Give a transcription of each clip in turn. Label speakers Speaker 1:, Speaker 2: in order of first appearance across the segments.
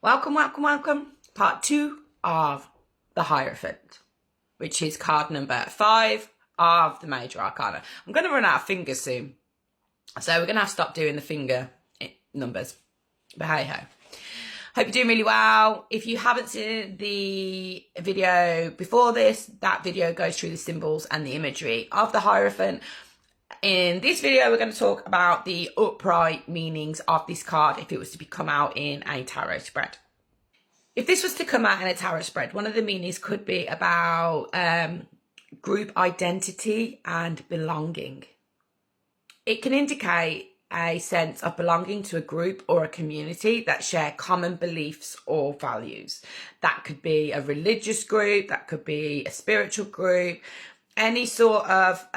Speaker 1: Welcome. Part 2 of the Hierophant, which is card number 5 of the Major Arcana. I'm going to run out of fingers soon, so we're going to have to stop doing the finger numbers. But hey ho. Hope you're doing really well. If you haven't seen the video before this, that video goes through the symbols and the imagery of the Hierophant. In this video, we're going to talk about the upright meanings of this card if it was to come out in a tarot spread. If this was to come out in a tarot spread, one of the meanings could be about group identity and belonging. It can indicate a sense of belonging to a group or a community that share common beliefs or values. That could be a religious group, that could be a spiritual group, any sort of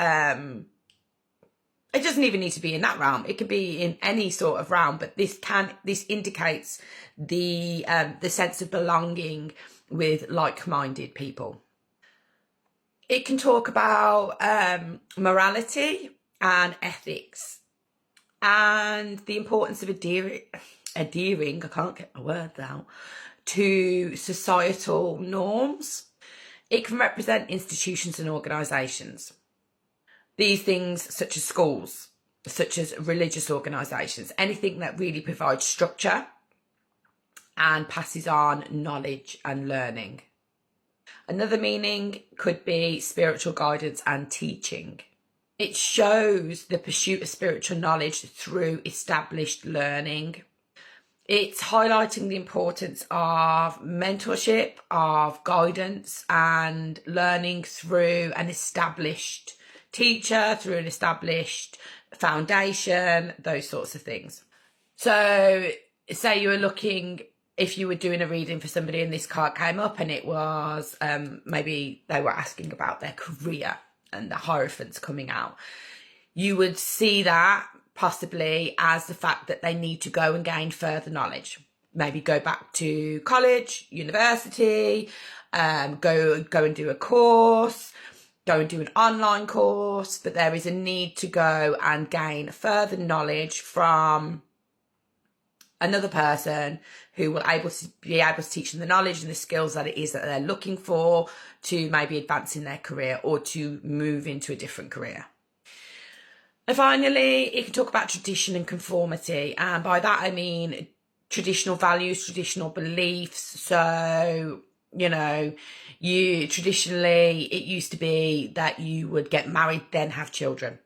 Speaker 1: it doesn't even need to be in that realm. It could be in any sort of realm, but this indicates the sense of belonging with like-minded people. It can talk about morality and ethics and the importance of adhering, I can't get my words out, to societal norms. It can represent institutions and organisations. These things such as schools, such as religious organisations, anything that really provides structure and passes on knowledge and learning. Another meaning could be spiritual guidance and teaching. It shows the pursuit of spiritual knowledge through established learning. It's highlighting the importance of mentorship, of guidance and learning through an established teacher, through an established foundation, those sorts of things. So say you were looking, if you were doing a reading for somebody and this card came up and it was maybe they were asking about their career and the Hierophant's coming out, you would see that possibly as the fact that they need to go and gain further knowledge. Maybe go back to college, university, go and do a course, go and do an online course, but there is a need to go and gain further knowledge from another person who will be able to teach them the knowledge and the skills that it is that they're looking for to maybe advance in their career or to move into a different career. And finally, it can talk about tradition and conformity. And by that, I mean traditional values, traditional beliefs. So, you know, traditionally, it used to be that you would get married, then have children.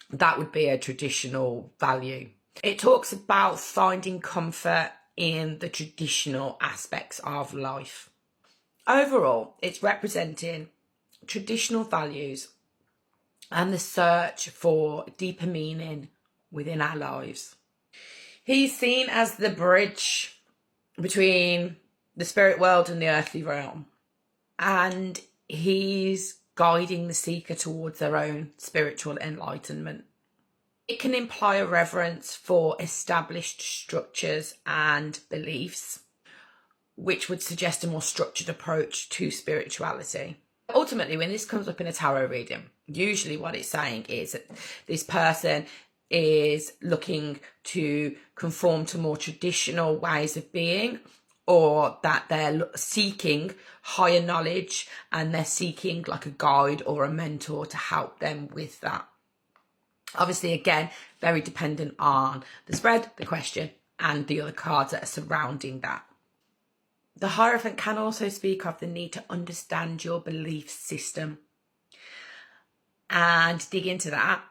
Speaker 1: That would be a traditional value. It talks about finding comfort in the traditional aspects of life. Overall, it's representing traditional values and the search for deeper meaning within our lives. He's seen as the bridge between the spirit world and the earthly realm, and he's guiding the seeker towards their own spiritual enlightenment. It can imply a reverence for established structures and beliefs, which would suggest a more structured approach to spirituality. Ultimately, when this comes up in a tarot reading, usually what it's saying is that this person is looking to conform to more traditional ways of being, or that they're seeking higher knowledge and they're seeking like a guide or a mentor to help them with that. Obviously, again, very dependent on the spread, the question, and the other cards that are surrounding that. The Hierophant can also speak of the need to understand your belief system and dig into that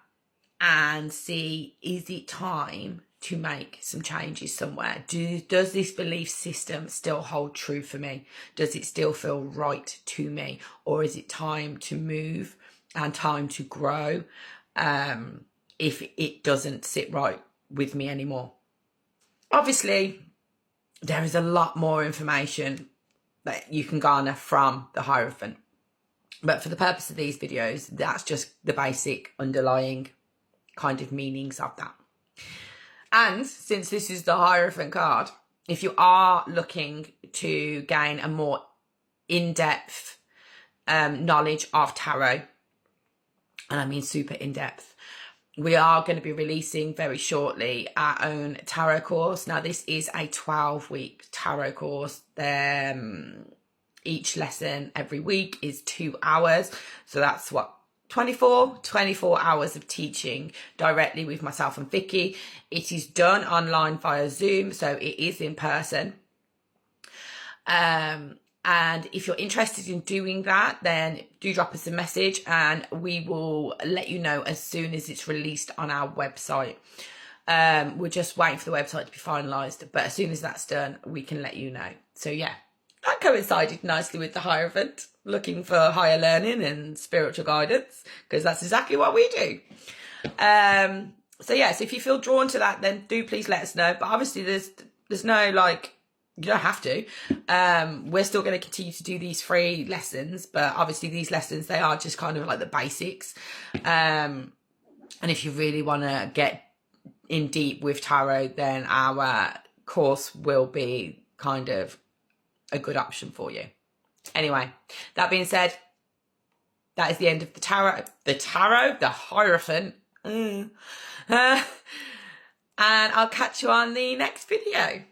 Speaker 1: and see, is it time to make some changes somewhere? Does this belief system still hold true for me? Does it still feel right to me? Or is it time to move and time to grow if it doesn't sit right with me anymore? Obviously, there is a lot more information that you can garner from the Hierophant. But for the purpose of these videos, that's just the basic underlying kind of meanings of that. And since this is the Hierophant card, if you are looking to gain a more in-depth knowledge of tarot, and I mean super in-depth, we are going to be releasing very shortly our own tarot course. Now, this is a 12-week tarot course. Each lesson every week is 2 hours. So that's what, 24 hours of teaching directly with myself and Vicky. It is done online via Zoom, so it is in person. And if you're interested in doing that, then do drop us a message and we will let you know as soon as it's released on our website. We're just waiting for the website to be finalised, but as soon as that's done, we can let you know. So yeah, that coincided nicely with the Hierophant, looking for higher learning and spiritual guidance, because that's exactly what we do. So yes, if you feel drawn to that, then do please let us know. But obviously there's no, like, you don't have to. We're still going to continue to do these free lessons, but obviously these lessons, they are just kind of like the basics. And if you really want to get in deep with tarot, then our course will be kind of a good option for you. Anyway, that being said, that is the end of the Hierophant. And I'll catch you on the next video.